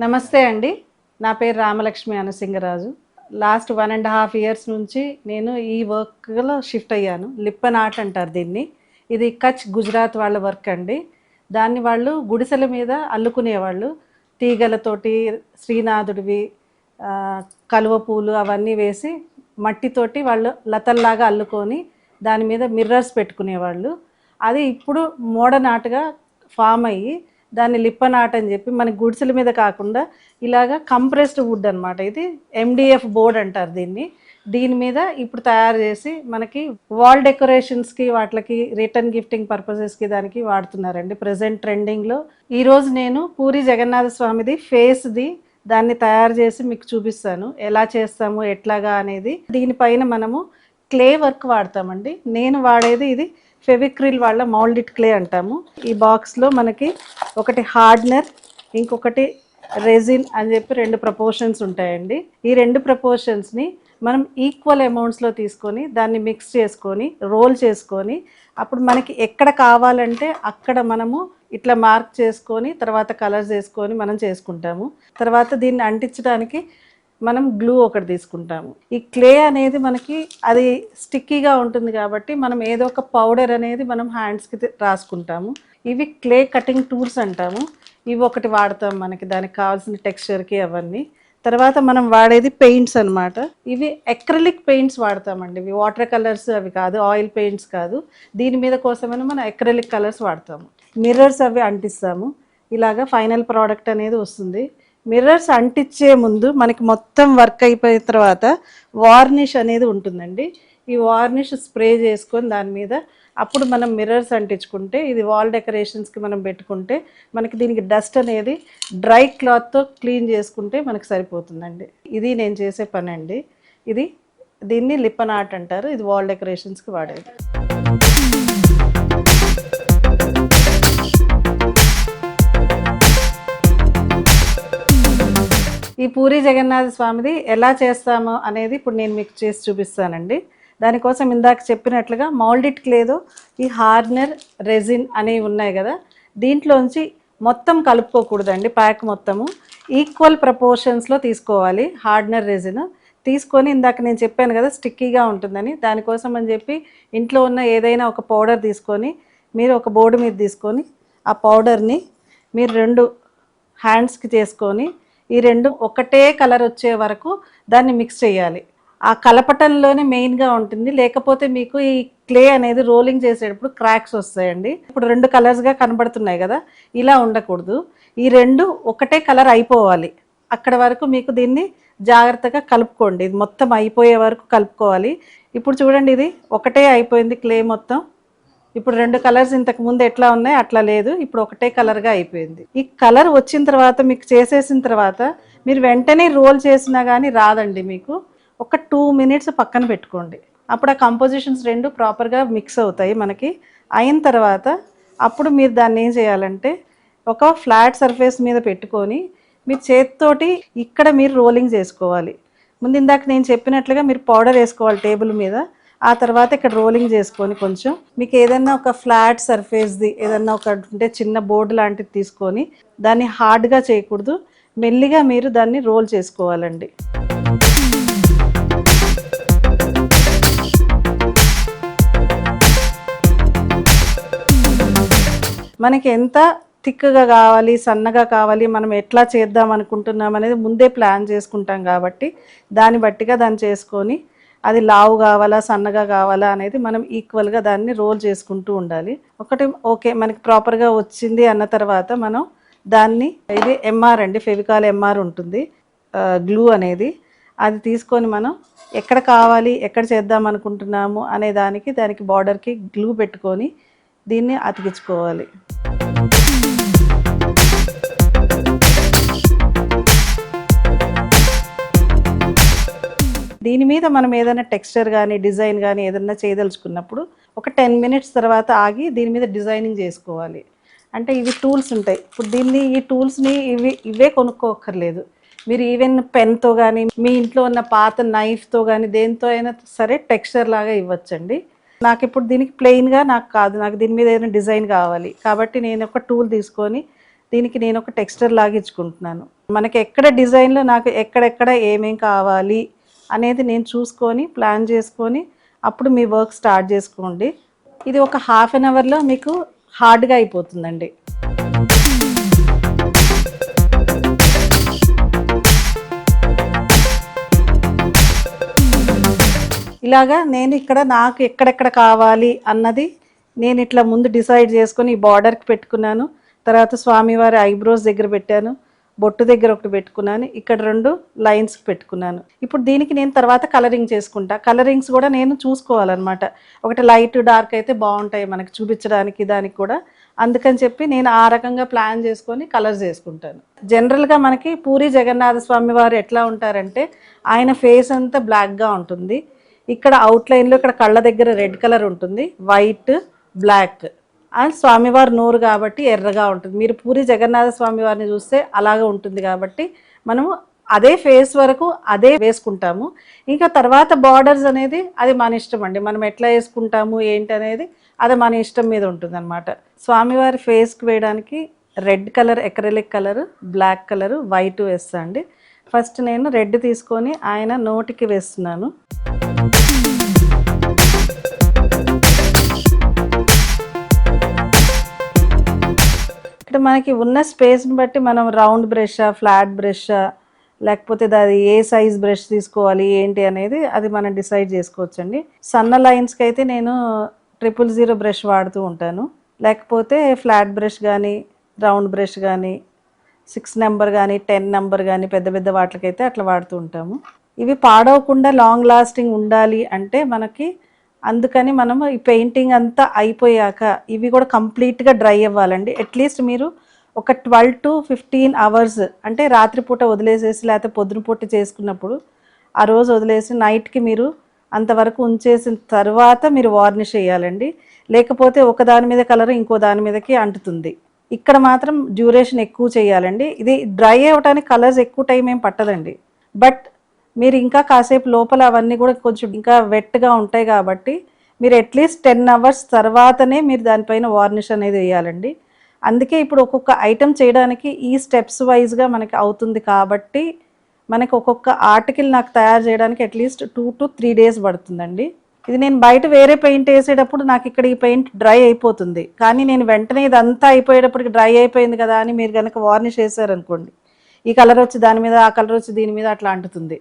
నమస్తే అండి. నా పేరు రామలక్ష్మి అనసింగరాజు. లాస్ట్ 1.5 ఇయర్స్ నుంచి నేను ఈ వర్క్‌లో షిఫ్ట్ అయ్యాను. లిప్పన్ ఆర్ట్ అంటారు దీన్ని. ఇది కచ్, గుజరాత్ వాళ్ళ వర్క్ అండి. దాన్ని వాళ్ళు గుడిసెల మీద అల్లుకునేవాళ్ళు. తీగలతోటి శ్రీనాథుడివి, కలువ పూలు అవన్నీ వేసి మట్టితోటి వాళ్ళు లతల్లాగా అల్లుకొని దాని మీద మిర్రర్స్ పెట్టుకునేవాళ్ళు. అది ఇప్పుడు మోడర్న్ ఆర్ట్‌గా ఫామ్ అయ్యి దాన్ని లిప్పన్ ఆర్ట్ అని చెప్పి మన గుడిసెల మీద కాకుండా ఇలాగా కంప్రెస్డ్ వుడ్ అనమాట. ఇది ఎండిఎఫ్ బోర్డ్ అంటారు దీన్ని. దీని మీద ఇప్పుడు తయారు చేసి మనకి వాల్ డెకరేషన్స్కి వాటికి రిటర్న్ గిఫ్టింగ్ పర్పసెస్కి దానికి వాడుతున్నారండి ప్రజెంట్ ట్రెండింగ్లో. ఈరోజు నేను పూరి జగన్నాథ స్వామిది ఫేస్ది దాన్ని తయారు చేసి మీకు చూపిస్తాను ఎలా చేస్తాము ఎట్లాగా అనేది. దీనిపైన మనము క్లే వర్క్ వాడతామండి. నేను వాడేది ఇది ఫెవిక్రిల్ వాళ్ళ మౌల్డిడ్ క్లే అంటాము. ఈ బాక్స్లో మనకి ఒకటి హార్డ్నర్, ఇంకొకటి రెజిన్ అని చెప్పి 2 ప్రపోర్షన్స్ ఉంటాయండి. ఈ 2 ప్రపోర్షన్స్ని మనం ఈక్వల్ అమౌంట్స్లో తీసుకొని దాన్ని మిక్స్ చేసుకొని రోల్ చేసుకొని అప్పుడు మనకి ఎక్కడ కావాలంటే అక్కడ మనము ఇట్లా మార్క్ చేసుకొని తర్వాత కలర్స్ వేసుకొని మనం చేసుకుంటాము. తర్వాత దీన్ని అంటించడానికి మనం గ్లూ ఒకటి తీసుకుంటాము. ఈ క్లే అనేది మనకి అది స్టిక్కీగా ఉంటుంది కాబట్టి మనం ఏదో ఒక పౌడర్ అనేది మనం హ్యాండ్స్కి రాసుకుంటాము. ఇవి క్లే కటింగ్ టూల్స్ అంటాము. ఇవి ఒకటి వాడతాం మనకి దానికి కావాల్సిన టెక్స్చర్కి అవన్నీ. తర్వాత మనం వాడేది పెయింట్స్ అనమాట. ఇవి అక్రిలిక్ పెయింట్స్ వాడతామండి. ఇవి వాటర్ కలర్స్ అవి కాదు, ఆయిల్ పెయింట్స్ కాదు. దీని మీద కోసమైనా మనం అక్రిలిక్ కలర్స్ వాడతాము. మిర్రర్స్ అవి అంటిస్తాము. ఇలాగా ఫైనల్ ప్రోడక్ట్ అనేది వస్తుంది. మిర్రర్స్ అంటించే ముందు మనకి మొత్తం వర్క్ అయిపోయిన తర్వాత వార్నిష్ అనేది ఉంటుందండి. ఈ వార్నిష్ స్ప్రే చేసుకొని దాని మీద అప్పుడు మనం మిర్రర్స్ అంటించుకుంటే ఇది వాల్ డెకరేషన్స్కి మనం పెట్టుకుంటే మనకి దీనికి డస్ట్ అనేది డ్రై క్లాత్తో క్లీన్ చేసుకుంటే మనకి సరిపోతుందండి. ఇది నేను చేసే పని అండి. దీన్ని లిప్పన్ ఆర్ట్ అంటారు. ఇది వాల్ డెకరేషన్స్కి వాడేది. ఈ పూరి జగన్నాథ స్వామిది ఎలా చేస్తామో అనేది ఇప్పుడు నేను మీకు చేసి చూపిస్తానండి. దానికోసం ఇందాక చెప్పినట్లుగా మౌల్డిడ్ క్లేదో ఈ హార్డ్నర్, రెజిన్ అనేవి ఉన్నాయి కదా, దీంట్లోంచి మొత్తం కలుపుకోకూడదండి. ప్యాక్ మొత్తము ఈక్వల్ ప్రపోర్షన్స్లో తీసుకోవాలి. హార్డ్నర్, రెజిన్ తీసుకొని ఇందాక నేను చెప్పాను కదా స్టిక్కీగా ఉంటుందని, దానికోసం అని చెప్పి ఇంట్లో ఉన్న ఏదైనా ఒక పౌడర్ తీసుకొని మీరు ఒక బోర్డు మీద తీసుకొని ఆ పౌడర్ని మీరు 2 హ్యాండ్స్కి చేసుకొని ఈ 2 ఒకటే కలర్ వచ్చే వరకు దాన్ని మిక్స్ చేయాలి. ఆ కలపటంలోనే మెయిన్గా ఉంటుంది. లేకపోతే మీకు ఈ క్లే అనేది రోలింగ్ చేసేటప్పుడు క్రాక్స్ వస్తాయండి. ఇప్పుడు 2 కలర్స్గా కనబడుతున్నాయి కదా, ఇలా ఉండకూడదు. ఈ 2 ఒకటే కలర్ అయిపోవాలి. అక్కడ వరకు మీకు దీన్ని జాగ్రత్తగా కలుపుకోండి. ఇది మొత్తం అయిపోయే వరకు కలుపుకోవాలి. ఇప్పుడు చూడండి, ఇది ఒకటే అయిపోయింది క్లే మొత్తం. ఇప్పుడు 2 కలర్స్ ఇంతకు ముందు ఎట్లా ఉన్నాయి అట్లా లేదు, ఇప్పుడు ఒకటే కలర్గా అయిపోయింది. ఈ కలర్ వచ్చిన తర్వాత మీకు చేసేసిన తర్వాత మీరు వెంటనే రోల్ చేసినా కానీ రాదండి. మీకు ఒక 2 మినిట్స్ పక్కన పెట్టుకోండి. అప్పుడు ఆ కంపోజిషన్స్ 2 ప్రాపర్గా మిక్స్ అవుతాయి. మనకి అయిన తర్వాత అప్పుడు మీరు దాన్ని ఏం చేయాలంటే ఒక ఫ్లాట్ సర్ఫేస్ మీద పెట్టుకొని మీరు చేతితోటి ఇక్కడ మీరు రోలింగ్ చేసుకోవాలి. ముందు ఇందాక నేను చెప్పినట్లుగా మీరు పౌడర్ వేసుకోవాలి టేబుల్ మీద. ఆ తర్వాత ఇక్కడ రోలింగ్ చేసుకొని కొంచెం మీకు ఏదైనా ఒక ఫ్లాట్ సర్ఫేస్ది ఏదన్నా ఒక అంటే చిన్న బోర్డు లాంటిది తీసుకొని దాన్ని హార్డ్గా చేయకూడదు, మెల్లిగా మీరు దాన్ని రోల్ చేసుకోవాలండి. మనకి ఎంత థిక్గా కావాలి, సన్నగా కావాలి, మనం ఎట్లా చేద్దాం అనుకుంటున్నాం అనేది ముందే ప్లాన్ చేసుకుంటాం కాబట్టి దాన్ని బట్టిగా దాన్ని చేసుకొని అది లావు కావాలా సన్నగా కావాలా అనేది మనం ఈక్వల్గా దాన్ని రోల్ చేసుకుంటూ ఉండాలి. ఒకటి ఓకే మనకి ప్రాపర్గా వచ్చింది అన్న తర్వాత మనం దాన్ని ఇది ఎంఆర్ అండి, ఫెవికాల్ ఎంఆర్ ఉంటుంది గ్లూ అనేది. అది తీసుకొని మనం ఎక్కడ కావాలి ఎక్కడ చేద్దాం అనుకుంటున్నాము అనే దానికి బార్డర్కి గ్లూ పెట్టుకొని దీన్ని అతికించుకోవాలి. దీని మీద మనం ఏదైనా టెక్స్చర్ కానీ డిజైన్ కానీ ఏదైనా చేయదలుచుకున్నప్పుడు ఒక 10 మినిట్స్ తర్వాత ఆగి దీని మీద డిజైనింగ్ చేసుకోవాలి. అంటే ఇవి టూల్స్ ఉంటాయి. ఇప్పుడు ఈ టూల్స్ని ఇవే కొనుక్కోక్కర్లేదు. మీరు ఈవెన్ పెన్తో కానీ మీ ఇంట్లో ఉన్న పాత నైఫ్తో కానీ దేంతో అయినా సరే టెక్స్చర్ లాగా ఇవ్వచ్చండి. నాకు ఇప్పుడు దీనికి ప్లెయిన్గా నాకు కాదు, నాకు దీని మీద ఏదైనా డిజైన్ కావాలి కాబట్టి నేను ఒక టూల్ తీసుకొని దీనికి నేను ఒక టెక్స్చర్ లాగా ఇచ్చుకుంటున్నాను. మనకి ఎక్కడ డిజైన్లో నాకు ఎక్కడెక్కడ ఏమేం కావాలి అనేది నేను చూసుకొని ప్లాన్ చేసుకొని అప్పుడు మీ వర్క్ స్టార్ట్ చేసుకోండి. ఇది ఒక హాఫ్ అన్ అవర్లో మీకు హార్డ్గా అయిపోతుందండి. ఇలాగా నేను ఇక్కడ నాకు ఎక్కడెక్కడ కావాలి అన్నది నేను ఇట్లా ముందు డిసైడ్ చేసుకొని ఈ బార్డర్కి పెట్టుకున్నాను. తర్వాత స్వామివారి ఐబ్రోస్ దగ్గర పెట్టాను, బొట్టు దగ్గర ఒకటి పెట్టుకున్నాను, ఇక్కడ 2 లైన్స్కి పెట్టుకున్నాను. ఇప్పుడు దీనికి నేను తర్వాత కలరింగ్ చేసుకుంటా. కలరింగ్స్ కూడా నేను చూసుకోవాలన్నమాట. ఒకటి లైట్ డార్క్ అయితే బాగుంటాయి మనకి చూపించడానికి దానికి కూడా. అందుకని చెప్పి నేను ఆ రకంగా ప్లాన్ చేసుకొని కలర్స్ చేసుకుంటాను. జనరల్గా మనకి పూరి జగన్నాథ స్వామి వారు ఎట్లా ఉంటారంటే ఆయన ఫేస్ అంతా బ్లాక్గా ఉంటుంది. ఇక్కడ అవుట్లైన్లో ఇక్కడ కళ్ళ దగ్గర రెడ్ కలర్ ఉంటుంది, వైట్ బ్లాక్. అండ్ స్వామివారి నోరు కాబట్టి ఎర్రగా ఉంటుంది. మీరు పూరి జగన్నాథ స్వామి వారిని చూస్తే అలాగే ఉంటుంది కాబట్టి మనము అదే ఫేస్ వరకు అదే వేసుకుంటాము. ఇంకా తర్వాత బార్డర్స్ అనేది అది మన ఇష్టం అండి. మనం ఎట్లా వేసుకుంటాము ఏంటి అనేది అది మన ఇష్టం మీద ఉంటుంది అనమాట. స్వామివారి ఫేస్కి వేయడానికి red colour acrylic colour, black colour, white వేస్తా అండి. ఫస్ట్ నేను రెడ్ తీసుకొని ఆయన నోటికి వేస్తున్నాను. ఇక్కడ మనకి ఉన్న స్పేస్ని బట్టి మనం రౌండ్ బ్రషా, ఫ్లాట్ బ్రషా, లేకపోతే అది ఏ సైజ్ బ్రష్ తీసుకోవాలి ఏంటి అనేది అది మనం డిసైడ్ చేసుకోవచ్చండి. సన్న లైన్స్కి అయితే నేను 000 బ్రష్ వాడుతూ ఉంటాను. లేకపోతే ఫ్లాట్ బ్రష్ కానీ, రౌండ్ బ్రష్ కానీ, 6 నెంబర్ కానీ, 10 నెంబర్ కానీ పెద్ద పెద్ద వాటికైతే అట్లా వాడుతూ ఉంటాము. ఇవి పాడవకుండా లాంగ్ లాస్టింగ్ ఉండాలి అంటే మనకి అందుకని మనము ఈ పెయింటింగ్ అంతా అయిపోయాక ఇవి కూడా కంప్లీట్గా డ్రై అవ్వాలండి. అట్లీస్ట్ మీరు ఒక 12 to 15 అవర్స్ అంటే రాత్రిపూట వదిలేసేసి లేకపోతే పొద్దున పూట చేసుకున్నప్పుడు ఆ రోజు వదిలేసి నైట్కి మీరు అంతవరకు ఉంచేసిన తర్వాత మీరు వార్నిష్ వేయాలండి. లేకపోతే ఒకదాని మీద కలర్ ఇంకో దాని మీదకి అంటుతుంది. ఇక్కడ మాత్రం డ్యూరేషన్ ఎక్కువ చేయాలండి. ఇది డ్రై అవ్వడానికి కలర్స్ ఎక్కువ టైం ఏం పట్టదండి. బట్ మీరు ఇంకా కాసేపు లోపల అవన్నీ కూడా కొంచెం ఇంకా వెట్గా ఉంటాయి కాబట్టి మీరు అట్లీస్ట్ 10 అవర్స్ తర్వాతనే మీరు దానిపైన వార్నిష్ అనేది వేయాలండి. అందుకే ఇప్పుడు ఒక్కొక్క ఐటెం చేయడానికి ఈ స్టెప్స్ వైజ్గా మనకి అవుతుంది కాబట్టి మనకి ఒక్కొక్క ఆర్టికల్ నాకు తయారు చేయడానికి అట్లీస్ట్ 2 to 3 days పడుతుందండి. ఇది నేను బయట వేరే పెయింట్ వేసేటప్పుడు నాకు ఇక్కడ ఈ పెయింట్ డ్రై అయిపోతుంది. కానీ నేను వెంటనే ఇదంతా అయిపోయేటప్పటికి డ్రై అయిపోయింది కదా అని మీరు కనుక వార్నిష్ వేసారనుకోండి, ఈ కలర్ వచ్చి దాని మీద, ఆ కలర్ వచ్చి దీని మీద అట్లా అంటుతుంది.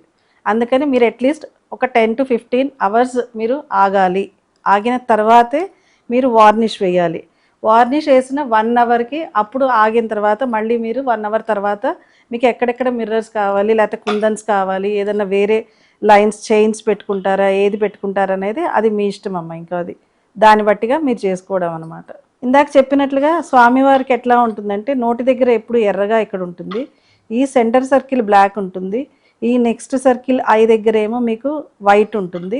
అందుకని మీరు అట్లీస్ట్ ఒక 10 to 15 అవర్స్ మీరు ఆగాలి. ఆగిన తర్వాతే మీరు వార్నిష్ వేయాలి. వార్నిష్ వేసిన 1 అవర్కి అప్పుడు ఆగిన తర్వాత మళ్ళీ మీరు 1 అవర్ తర్వాత మీకు ఎక్కడెక్కడ మిర్రర్స్ కావాలి, లేకపోతే కుందన్స్ కావాలి, ఏదైనా వేరే లైన్స్ చైన్స్ పెట్టుకుంటారా, ఏది పెట్టుకుంటారా అనేది అది మీ ఇష్టం అమ్మ. ఇంకా అది దాన్ని బట్టిగా మీరు చేసుకోవడం అనమాట. ఇందాక చెప్పినట్లుగా స్వామివారికి ఎట్లా ఉంటుందంటే నోటి దగ్గర ఎప్పుడు ఎర్రగా ఇక్కడ ఉంటుంది, ఈ సెంటర్ సర్కిల్ బ్లాక్ ఉంటుంది, ఈ నెక్స్ట్ సర్కిల్ ఐ దగ్గర ఏమో మీకు వైట్ ఉంటుంది,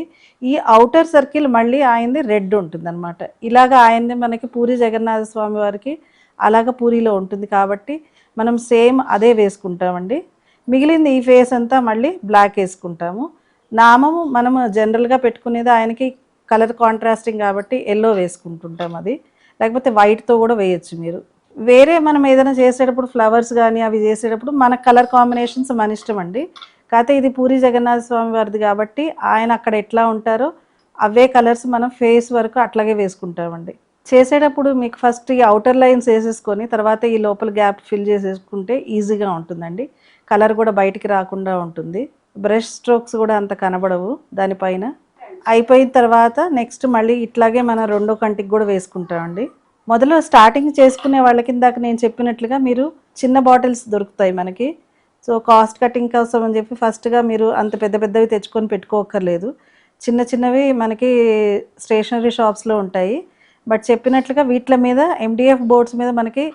ఈ అవుటర్ సర్కిల్ మళ్ళీ ఆయనది రెడ్ ఉంటుంది అనమాట. ఇలాగ ఆయనది మనకి పూరి జగన్నాథ స్వామి వారికి అలాగ పూరిలో ఉంటుంది కాబట్టి మనం సేమ్ అదే వేసుకుంటామండి. మిగిలింది ఈ ఫేస్ అంతా మళ్ళీ బ్లాక్ వేసుకుంటాము. నామము మనము జనరల్గా పెట్టుకునేది ఆయనకి కలర్ కాంట్రాస్టింగ్ కాబట్టి ఎల్లో వేసుకుంటుంటాం. అది లేకపోతే వైట్తో కూడా వేయచ్చు మీరు. వేరే మనం ఏదైనా చేసేటప్పుడు ఫ్లవర్స్ కానీ అవి చేసేటప్పుడు మన కలర్ కాంబినేషన్స్ మన ఇష్టం అండి. కాకపోతే ఇది పూరి జగన్నాథ స్వామి వారిది కాబట్టి ఆయన అక్కడ ఎట్లా ఉంటారో అవే కలర్స్ మనం ఫేస్ వరకు అట్లాగే వేసుకుంటామండి. చేసేటప్పుడు మీకు ఫస్ట్ ఈ అవుటర్ లైన్స్ వేసేసుకొని తర్వాత ఈ లోపల గ్యాప్ ఫిల్ చేసేసుకుంటే ఈజీగా ఉంటుందండి. కలర్ కూడా బయటికి రాకుండా ఉంటుంది. బ్రష్ స్ట్రోక్స్ కూడా అంత కనబడవు దానిపైన. అయిపోయిన తర్వాత నెక్స్ట్ మళ్ళీ ఇట్లాగే మనం 2వ కంటికి కూడా వేసుకుంటామండి. మొదలు స్టార్టింగ్ చేసుకునే వాళ్ళకి ఇందాక నేను చెప్పినట్లుగా మీరు చిన్న బాటిల్స్ దొరుకుతాయి మనకి. సో కాస్ట్ కటింగ్ కోసం అని చెప్పి ఫస్ట్గా మీరు అంత పెద్ద పెద్దవి తెచ్చుకొని పెట్టుకోకర్లేదు. చిన్న చిన్నవి మనకి స్టేషనరీ షాప్స్లో ఉంటాయి. బట్ చెప్పినట్లుగా వీటి మీద MDF బోర్డ్స్ మీద మనకి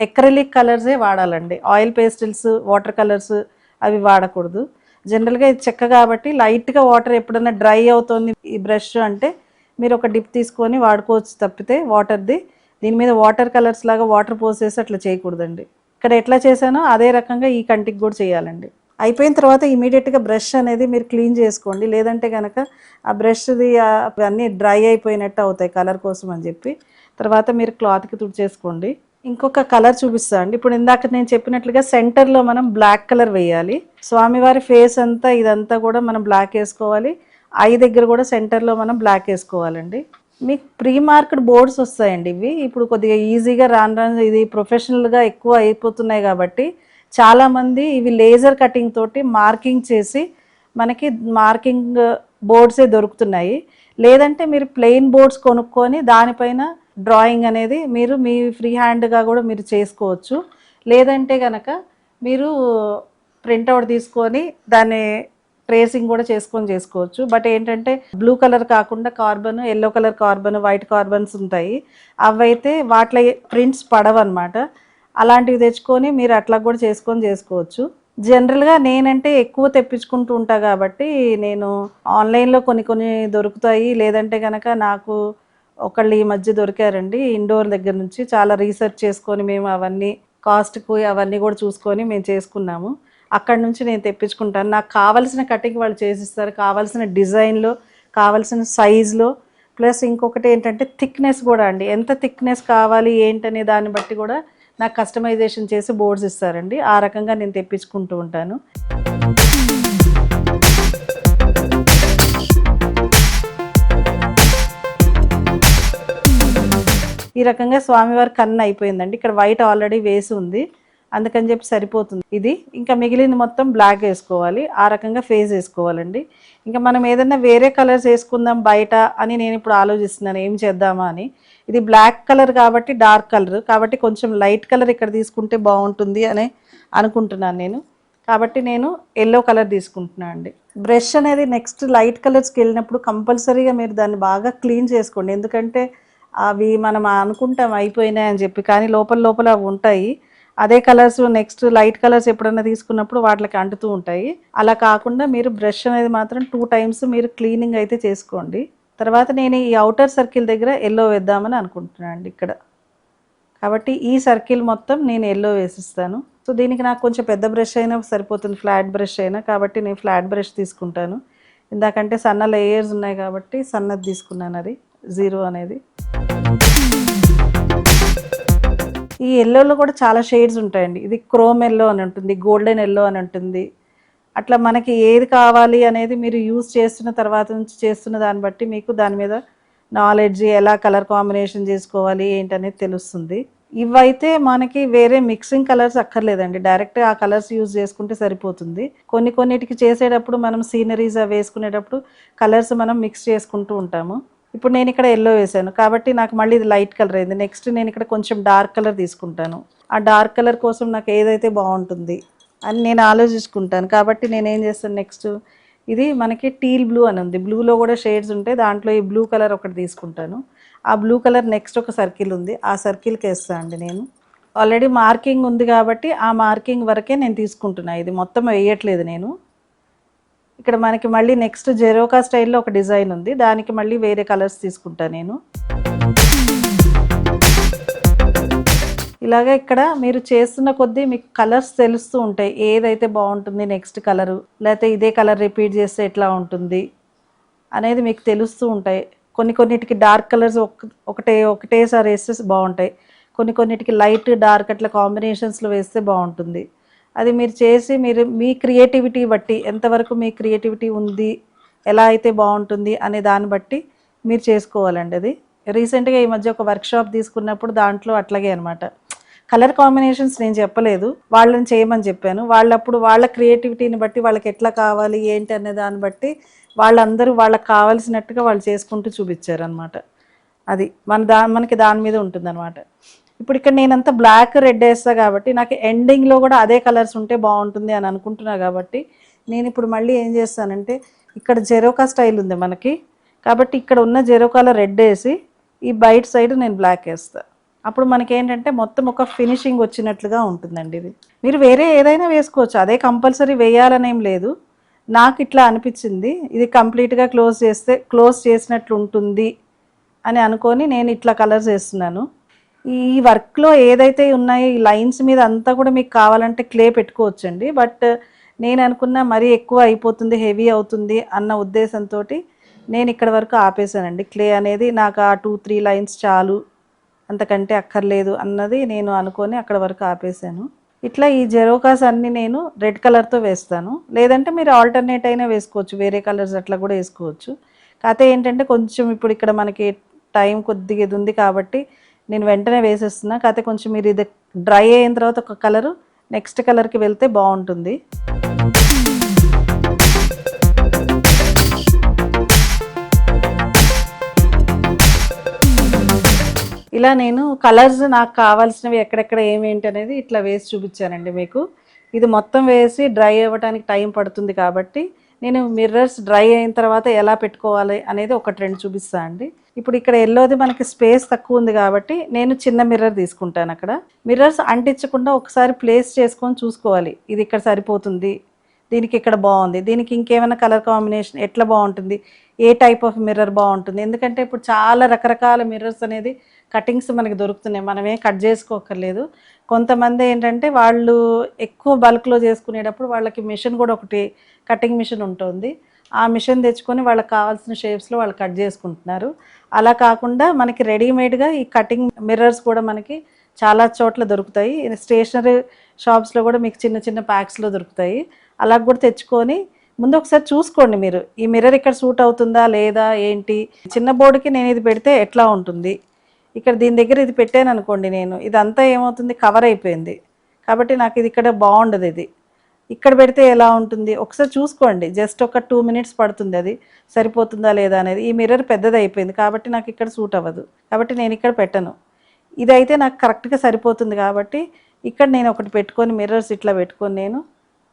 ఎక్రెలిక్ కలర్సే వాడాలండి. ఆయిల్ పేస్టిల్స్, వాటర్ కలర్స్ అవి వాడకూడదు. జనరల్గా ఇది చెక్క కాబట్టి లైట్గా వాటర్ ఎప్పుడన్నా డ్రై అవుతుంది ఈ బ్రష్ అంటే మీరు ఒక డిప్ తీసుకొని వాడుకోవచ్చు తప్పితే వాటర్ది దీని మీద వాటర్ కలర్స్ లాగా వాటర్ పోసేసి అట్లా చేయకూడదండి. ఇక్కడ ఎట్లా చేశానో అదే రకంగా ఈ కంటికి కూడా చేయాలండి. అయిపోయిన తర్వాత ఇమీడియట్గా బ్రష్ అనేది మీరు క్లీన్ చేసుకోండి. లేదంటే కనుక ఆ బ్రష్ది అన్నీ డ్రై అయిపోయినట్టు అవుతాయి కలర్ కోసం అని చెప్పి. తర్వాత మీరు క్లాత్కి తుడిచేసుకోండి. ఇంకొక కలర్ చూపిస్తా అండి. ఇప్పుడు ఇందాక నేను చెప్పినట్లుగా సెంటర్లో మనం బ్లాక్ కలర్ వేయాలి. స్వామివారి ఫేస్ అంతా ఇదంతా కూడా మనం బ్లాక్ వేసుకోవాలి. ఐ దగ్గర కూడా సెంటర్లో మనం బ్లాక్ వేసుకోవాలండి. మీకు ప్రీ మార్క్డ్ బోర్డ్స్ వస్తాయండి ఇవి. ఇప్పుడు కొద్దిగా ఈజీగా రాను రాను ఇది ప్రొఫెషనల్గా ఎక్కువ అయిపోతున్నాయి కాబట్టి చాలామంది ఇవి లేజర్ కటింగ్ తోటి మార్కింగ్ చేసి మనకి మార్కింగ్ బోర్డ్సే దొరుకుతున్నాయి. లేదంటే మీరు ప్లెయిన్ బోర్డ్స్ కొనుక్కొని దానిపైన డ్రాయింగ్ అనేది మీరు మీ ఫ్రీ హ్యాండ్గా కూడా మీరు చేసుకోవచ్చు. లేదంటే కనుక మీరు ప్రింట్అవుట్ తీసుకొని దాన్ని ట్రేసింగ్ కూడా చేసుకోవచ్చు. బట్ ఏంటంటే బ్లూ కలర్ కాకుండా carbon, yellow colour carbon, white carbons ఉంటాయి. అవైతే వాటిలో ప్రింట్స్ పడవన్నమాట. అలాంటివి తెచ్చుకొని మీరు అట్లా కూడా చేసుకోవచ్చు. జనరల్గా నేనంటే ఎక్కువ తెప్పించుకుంటూ ఉంటా కాబట్టి నేను ఆన్లైన్లో కొన్ని దొరుకుతాయి. లేదంటే కనుక నాకు ఒకళ్ళు ఈ మధ్య దొరికారండి ఇండోర్ దగ్గర నుంచి. చాలా రీసెర్చ్ చేసుకొని మేము అవన్నీ కాస్ట్కు అవన్నీ కూడా చూసుకొని మేము చేసుకున్నాము. అక్కడ నుంచి నేను తెప్పించుకుంటాను. నాకు కావాల్సిన కటింగ్ వాళ్ళు చేసిస్తారు, కావాల్సిన డిజైన్లో, కావాల్సిన సైజులో. ప్లస్ ఇంకొకటి ఏంటంటే థిక్నెస్ కూడా అండి. ఎంత థిక్నెస్ కావాలి ఏంటనే దాన్ని బట్టి కూడా నాకు కస్టమైజేషన్ చేసి బోర్డ్స్ ఇస్తారండి. ఆ రకంగా నేను తెప్పించుకుంటూ ఉంటాను. ఈ రకంగా స్వామివారి కన్ను అయిపోయిందండి. ఇక్కడ వైట్ ఆల్రెడీ వేసి ఉంది, అందుకని చెప్పి సరిపోతుంది ఇది. ఇంకా మిగిలింది మొత్తం బ్లాక్ వేసుకోవాలి. ఆ రకంగా ఫేస్ వేసుకోవాలండి. ఇంకా మనం ఏదైనా వేరే కలర్స్ వేసుకుందాం బయట అని నేను ఇప్పుడు ఆలోచిస్తున్నాను ఏం చేద్దామా అని. ఇది బ్లాక్ కలర్ కాబట్టి డార్క్ కలర్ కాబట్టి కొంచెం లైట్ కలర్ ఇక్కడ తీసుకుంటే బాగుంటుంది అని అనుకుంటున్నాను నేను. కాబట్టి నేను ఎల్లో కలర్ తీసుకుంటున్నాను అండి. బ్రష్ అనేది నెక్స్ట్ లైట్ కలర్స్కి వెళ్ళినప్పుడు కంపల్సరీగా మీరు దాన్ని బాగా క్లీన్ చేసుకోండి. ఎందుకంటే అవి మనం అనుకుంటాం అయిపోయినాయి అని చెప్పి, కానీ లోపల అవి ఉంటాయి. అదే కలర్స్ నెక్స్ట్ లైట్ కలర్స్ ఎప్పుడన్నా తీసుకున్నప్పుడు వాటికి అంటుతూ ఉంటాయి. అలా కాకుండా మీరు బ్రష్ అనేది మాత్రం 2 times మీరు క్లీనింగ్ అయితే చేసుకోండి. తర్వాత నేను ఈ అవుటర్ సర్కిల్ దగ్గర ఎల్లో వేద్దామని అనుకుంటున్నాను అండి ఇక్కడ. కాబట్టి ఈ సర్కిల్ మొత్తం నేను ఎల్లో వేసిస్తాను. సో దీనికి నాకు కొంచెం పెద్ద బ్రష్ అయినా సరిపోతుంది, ఫ్లాట్ బ్రష్ అయినా. కాబట్టి నేను ఫ్లాట్ బ్రష్ తీసుకుంటాను. ఇందాకంటే సన్న లేయర్స్ ఉన్నాయి కాబట్టి సన్నది తీసుకున్నాను, అది 0 అనేది. ఈ ఎల్లోలో కూడా చాలా షేడ్స్ ఉంటాయండి. ఇది క్రోమ్ ఎల్లో అని ఉంటుంది, గోల్డెన్ ఎల్లో అని ఉంటుంది. అట్లా మనకి ఏది కావాలి అనేది మీరు యూజ్ చేస్తున్న తర్వాత నుంచి చేస్తున్న దాన్ని బట్టి మీకు దాని మీద నాలెడ్జ్, ఎలా కలర్ కాంబినేషన్ చేసుకోవాలి ఏంటనేది తెలుస్తుంది. ఇవైతే మనకి వేరే మిక్సింగ్ కలర్స్ అక్కర్లేదండి, డైరెక్ట్గా ఆ కలర్స్ యూజ్ చేసుకుంటే సరిపోతుంది. కొన్నిటికి చేసేటప్పుడు మనం సీనరీస్ అవి వేసుకునేటప్పుడు కలర్స్ మనం మిక్స్ చేసుకుంటూ ఉంటాము. ఇప్పుడు నేను ఇక్కడ ఎల్లో వేసాను కాబట్టి నాకు మళ్ళీ ఇది లైట్ కలర్ అయింది. నెక్స్ట్ నేను ఇక్కడ కొంచెం డార్క్ కలర్ తీసుకుంటాను. ఆ డార్క్ కలర్ కోసం నాకు ఏదైతే బాగుంటుంది అని నేను ఆలోచించుకుంటాను. కాబట్టి నేను ఏం చేస్తాను, నెక్స్ట్ ఇది మనకి టీల్ బ్లూ అని ఉంది, బ్లూలో కూడా షేడ్స్ ఉంటాయి. దాంట్లో ఈ బ్లూ కలర్ ఒకటి తీసుకుంటాను. ఆ బ్లూ కలర్ నెక్స్ట్ ఒక సర్కిల్ ఉంది, ఆ సర్కిల్కి వేస్తాను అండి. నేను ఆల్రెడీ మార్కింగ్ ఉంది కాబట్టి ఆ మార్కింగ్ వరకే నేను తీసుకుంటున్నాను, ఇది మొత్తం వేయట్లేదు నేను. ఇక్కడ మనకి మళ్ళీ నెక్స్ట్ జెరోకా స్టైల్లో ఒక డిజైన్ ఉంది, దానికి మళ్ళీ వేరే కలర్స్ తీసుకుంటాను నేను. ఇలాగే ఇక్కడ మీరు చేస్తున్న కొద్దీ మీకు కలర్స్ తెలుస్తూ ఉంటాయి, ఏదైతే బాగుంటుంది నెక్స్ట్ కలరు, లేకపోతే ఇదే కలర్ రిపీట్ చేస్తే ఎట్లా ఉంటుంది అనేది మీకు తెలుస్తూ ఉంటాయి. కొన్నిటికి డార్క్ కలర్స్ ఒకటేసారి వేస్తే బాగుంటాయి, కొన్నిటికి లైట్ డార్క్ అట్లా కాంబినేషన్స్లో వేస్తే బాగుంటుంది. అది మీరు చేసి మీరు మీ క్రియేటివిటీ బట్టి, ఎంతవరకు మీ క్రియేటివిటీ ఉంది, ఎలా అయితే బాగుంటుంది అనే దాన్ని బట్టి మీరు చేసుకోవాలండి. అది రీసెంట్గా ఈ మధ్య ఒక వర్క్షాప్ తీసుకున్నప్పుడు దాంట్లో అట్లాగే అనమాట. కలర్ కాంబినేషన్స్ నేను చెప్పలేదు, వాళ్ళని చేయమని చెప్పాను. వాళ్ళప్పుడు వాళ్ళ క్రియేటివిటీని బట్టి వాళ్ళకి ఎట్లా కావాలి ఏంటి అనే దాన్ని బట్టి వాళ్ళందరూ వాళ్ళకి కావాల్సినట్టుగా వాళ్ళు చేసుకుంటూ చూపించారనమాట. అది మనకి దాని మీద ఉంటుందన్నమాట. ఇప్పుడు ఇక్కడ నేనంతా బ్లాక్ రెడ్ వేస్తా కాబట్టి నాకు ఎండింగ్లో కూడా అదే కలర్స్ ఉంటే బాగుంటుంది అని అనుకుంటున్నా. కాబట్టి నేను ఇప్పుడు మళ్ళీ ఏం చేస్తానంటే, ఇక్కడ జెరోకా స్టైల్ ఉంది మనకి కాబట్టి ఇక్కడ ఉన్న జెరోకాలో రెడ్ వేసి ఈ బయట సైడ్ నేను బ్లాక్ వేస్తాను. అప్పుడు మనకి ఏంటంటే మొత్తం ఒక ఫినిషింగ్ వచ్చినట్లుగా ఉంటుందండి. ఇది మీరు వేరే ఏదైనా వేసుకోవచ్చు, అదే కంపల్సరీ వేయాలనేం లేదు. నాకు ఇట్లా అనిపించింది, ఇది కంప్లీట్గా క్లోజ్ చేసినట్లు ఉంటుంది అని అనుకొని నేను ఇట్లా కలర్స్ వేస్తున్నాను. ఈ వర్క్లో ఏదైతే ఉన్నాయో ఈ లైన్స్ మీద అంతా కూడా మీకు కావాలంటే క్లే పెట్టుకోవచ్చండి. బట్ నేను అనుకున్న మరీ ఎక్కువ అయిపోతుంది, హెవీ అవుతుంది అన్న ఉద్దేశంతో నేను ఇక్కడ వరకు ఆపేసానండి. క్లే అనేది నాకు ఆ 2-3 లైన్స్ చాలు అంతకంటే అక్కర్లేదు అన్నది నేను అనుకొని అక్కడ వరకు ఆపేసాను. ఇట్లా ఈ జెరోకాస్ అన్నీ నేను రెడ్ కలర్తో వేస్తాను, లేదంటే మీరు ఆల్టర్నేట్ అయినా వేసుకోవచ్చు, వేరే కలర్స్ అట్లా కూడా వేసుకోవచ్చు. కాకపోతే ఏంటంటే కొంచెం ఇప్పుడు ఇక్కడ మనకి టైం కొద్దిగా ఇది ఉంది కాబట్టి నేను వెంటనే వేసేస్తున్నా. కాకపోతే కొంచెం మీరు ఇది డ్రై అయిన తర్వాత ఒక కలరు నెక్స్ట్ కలర్కి వెళ్తే బాగుంటుంది. ఇలా నేను కలర్స్ నాకు కావాల్సినవి ఎక్కడెక్కడ ఏమేంటి అనేది ఇట్లా వేసి చూపించానండి మీకు. ఇది మొత్తం వేసి డ్రై అవ్వడానికి టైం పడుతుంది కాబట్టి నేను మిర్రర్స్ డ్రై అయిన తర్వాత ఎలా పెట్టుకోవాలి అనేది ఒకటి రెండు చూపిస్తాను అండి. ఇప్పుడు ఇక్కడ ఎల్లోది మనకి స్పేస్ తక్కువ ఉంది కాబట్టి నేను చిన్న మిర్రర్ తీసుకుంటాను. అక్కడ మిర్రర్స్ అంటించకుండా ఒకసారి ప్లేస్ చేసుకొని చూసుకోవాలి, ఇది ఇక్కడ సరిపోతుంది, దీనికి ఇక్కడ బాగుంది, దీనికి ఇంకేమైనా కలర్ కాంబినేషన్ ఎట్లా బాగుంటుంది, ఏ టైప్ ఆఫ్ మిర్రర్ బాగుంటుంది. ఎందుకంటే ఇప్పుడు చాలా రకరకాల మిర్రర్స్ అనేది కటింగ్స్ మనకి దొరుకుతున్నాయి, మనమే కట్ చేసుకోకర్లేదు. కొంతమంది ఏంటంటే వాళ్ళు ఎక్కువ బల్క్లో చేసుకునేటప్పుడు వాళ్ళకి మిషన్ కూడా ఒకటి కటింగ్ మిషన్ ఉంటుంది, ఆ మిషన్ తెచ్చుకొని వాళ్ళకి కావాల్సిన షేప్స్లో వాళ్ళు కట్ చేసుకుంటున్నారు. అలా కాకుండా మనకి రెడీమేడ్గా ఈ కటింగ్ మిర్రర్స్ కూడా మనకి చాలా చోట్ల దొరుకుతాయి. స్టేషనరీ షాప్స్లో కూడా మీకు చిన్న చిన్న ప్యాక్స్లో దొరుకుతాయి. అలా కూడా తెచ్చుకొని ముందు ఒకసారి చూసుకోండి మీరు, ఈ మిర్రర్ ఇక్కడ సూట్ అవుతుందా లేదా ఏంటి. చిన్న బోర్డుకి నేను ఇది పెడితే ఎట్లా ఉంటుంది, ఇక్కడ దీని దగ్గర ఇది పెట్టాను అనుకోండి, నేను ఇదంతా ఏమవుతుంది కవర్ అయిపోయింది కాబట్టి నాకు ఇది ఇక్కడ బాగుండదు, ఇది ఇక్కడ పెడితే ఎలా ఉంటుంది ఒకసారి చూసుకోండి. జస్ట్ ఒక 2 minutes పడుతుంది అది సరిపోతుందా లేదా అనేది. ఈ మిర్రర్ పెద్దది అయిపోయింది కాబట్టి నాకు ఇక్కడ సూట్ అవ్వదు కాబట్టి నేను ఇక్కడ పెట్టను. ఇదైతే నాకు కరెక్ట్గా సరిపోతుంది కాబట్టి ఇక్కడ నేను ఒకటి పెట్టుకొని మిర్రర్స్ ఇట్లా పెట్టుకొని నేను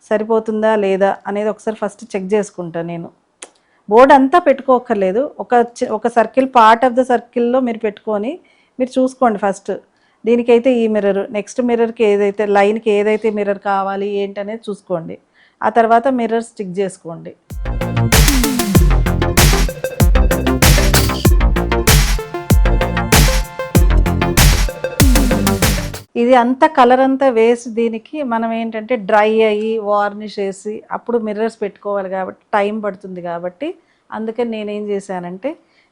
సరిపోతుందా లేదా అనేది ఒకసారి ఫస్ట్ చెక్ చేసుకుంటాను. నేను బోర్డు అంతా పెట్టుకోకర్లేదు, ఒక సర్కిల్ పార్ట్ ఆఫ్ ద సర్కిల్లో మీరు పెట్టుకొని మీరు చూసుకోండి ఫస్ట్. దీనికైతే ఈ మిర్రర్, నెక్స్ట్ మిర్రర్కి ఏదైతే లైన్కి ఏదైతే మిర్రర్ కావాలి ఏంటి అనేది చూసుకోండి. ఆ తర్వాత మిర్రర్ స్టిక్ చేసుకోండి. ఇది అంతా కలర్ అంతా వేసి దీనికి మనం ఏంటంటే డ్రై అయ్యి వార్నిష్ వేసి అప్పుడు మిర్రర్స్ పెట్టుకోవాలి కాబట్టి టైం పడుతుంది కాబట్టి అందుకని నేనేం చేశానంటే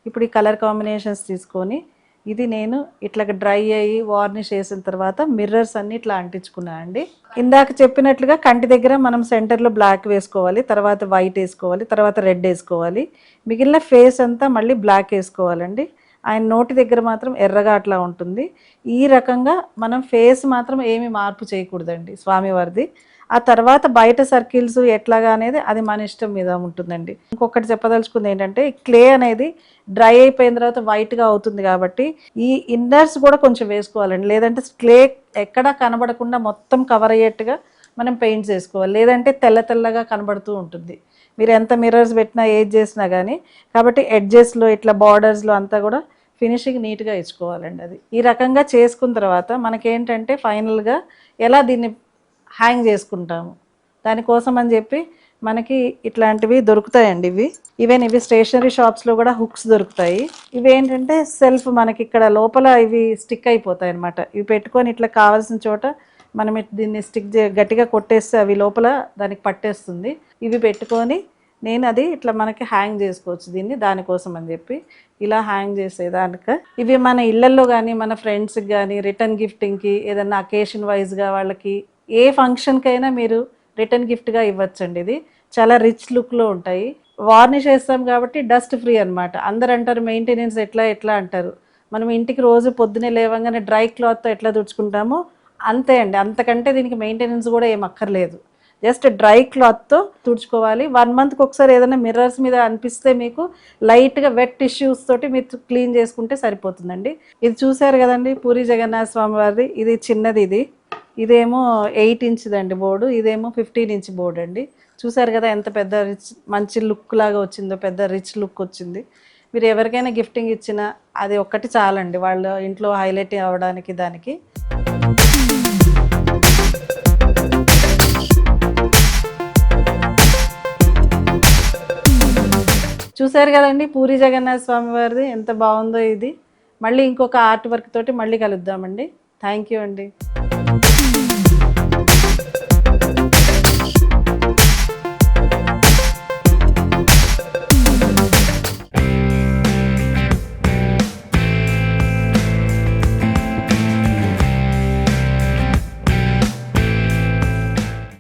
ఇప్పుడు ఈ కలర్ కాంబినేషన్స్ తీసుకొని ఇది నేను ఇట్లా డ్రై అయ్యి వార్నిష్ వేసిన తర్వాత మిర్రర్స్ అన్ని ఇట్లా అంటించుకున్నా అండి. ఇందాక చెప్పినట్లుగా కంటి దగ్గర మనం సెంటర్లో బ్లాక్ వేసుకోవాలి, తర్వాత వైట్ వేసుకోవాలి, తర్వాత రెడ్ వేసుకోవాలి, మిగిలిన ఫేస్ అంతా మళ్ళీ బ్లాక్ వేసుకోవాలండి. ఆయన నోటి దగ్గర మాత్రం ఎర్రగా అట్లా ఉంటుంది. ఈ రకంగా మనం ఫేస్ మాత్రం ఏమి మార్పు చేయకూడదండి స్వామివారిది. ఆ తర్వాత బయట సర్కిల్స్ ఎట్లాగా అనేది అది మన ఇష్టం మీద ఉంటుందండి. ఇంకొకటి చెప్పదలుచుకుంది ఏంటంటే క్లే అనేది డ్రై అయిపోయిన తర్వాత వైట్గా అవుతుంది కాబట్టి ఈ ఇన్నర్స్ కూడా కొంచెం వేసుకోవాలండి, లేదంటే క్లే ఎక్కడా కనబడకుండా మొత్తం కవర్ అయ్యేట్టుగా మనం పెయింట్స్ వేసుకోవాలి, లేదంటే తెల్ల తెల్లగా కనబడుతూ ఉంటుంది మీరు ఎంత మిర్రర్స్ పెట్టినా ఏది చేసినా కానీ. కాబట్టి ఎడ్జెస్లో ఇట్లా బార్డర్స్లో అంతా కూడా ఫినిషింగ్ నీట్గా ఇచ్చుకోవాలండి. అది ఈ రకంగా చేసుకున్న తర్వాత మనకేంటంటే ఫైనల్గా ఎలా దీన్ని హ్యాంగ్ చేసుకుంటాము దానికోసం అని చెప్పి మనకి ఇట్లాంటివి దొరుకుతాయండి. ఇవి స్టేషనరీ షాప్స్లో కూడా హుక్స్ దొరుకుతాయి. ఇవి ఏంటంటే సెల్ఫ్ మనకి ఇక్కడ లోపల ఇవి స్టిక్ అయిపోతాయి అన్నమాట. ఇవి పెట్టుకొని ఇట్లా కావాల్సిన చోట మనం దీన్ని గట్టిగా కొట్టేస్తే అవి లోపల దానికి పట్టేస్తుంది. ఇవి పెట్టుకొని నేను అది ఇట్లా మనకి హ్యాంగ్ చేసుకోవచ్చు దీన్ని, దానికోసం అని చెప్పి ఇలా హ్యాంగ్ చేసేదానిక. ఇవి మన ఇళ్లల్లో కానీ మన ఫ్రెండ్స్కి కానీ రిటర్న్ గిఫ్టింగ్కి ఏదన్నా అకేషన్ వైజ్గా వాళ్ళకి ఏ ఫంక్షన్కైనా మీరు రిటర్న్ గిఫ్ట్గా ఇవ్వచ్చండి. ఇది చాలా రిచ్ లుక్లో ఉంటాయి. వార్నిష్ వేస్తాం కాబట్టి డస్ట్ ఫ్రీ అనమాట. అందరు అంటారు మెయింటెనెన్స్ ఎట్లా అంటారు. మనం ఇంటికి రోజు పొద్దునే లేవగానే డ్రై క్లాత్తో ఎట్లా తుడుచుకుంటామో అంతే అండి, అంతకంటే దీనికి మెయింటెనెన్స్ కూడా ఏం అక్కర్లేదు. జస్ట్ డ్రై క్లాత్తో తుడుచుకోవాలి. 1 monthకి ఒకసారి ఏదైనా మిర్రర్స్ మీద అనిపిస్తే మీకు లైట్గా వెట్ టిష్యూస్ తోటి మీరు క్లీన్ చేసుకుంటే సరిపోతుందండి. ఇది చూసారు కదండి పూరి జగన్నాథ స్వామి వారిది. ఇది చిన్నది, ఇదేమో 8 inch అండి బోర్డు, ఇదేమో 15 inch బోర్డు అండి. చూసారు కదా ఎంత పెద్ద రిచ్ మంచి లుక్ లాగా వచ్చిందో, పెద్ద రిచ్ లుక్ వచ్చింది. మీరు ఎవరికైనా గిఫ్టింగ్ ఇచ్చినా అది ఒక్కటి చాలండి వాళ్ళ ఇంట్లో హైలైట్ అవ్వడానికి. దానికి చూసారు కదండి పూరి జగన్నాథ స్వామి వారిది ఎంత బాగుందో ఇది. మళ్ళీ ఇంకొక ఆర్ట్ వర్క్ తోటి మళ్ళీ కలుద్దామండి. థ్యాంక్ యూ అండి.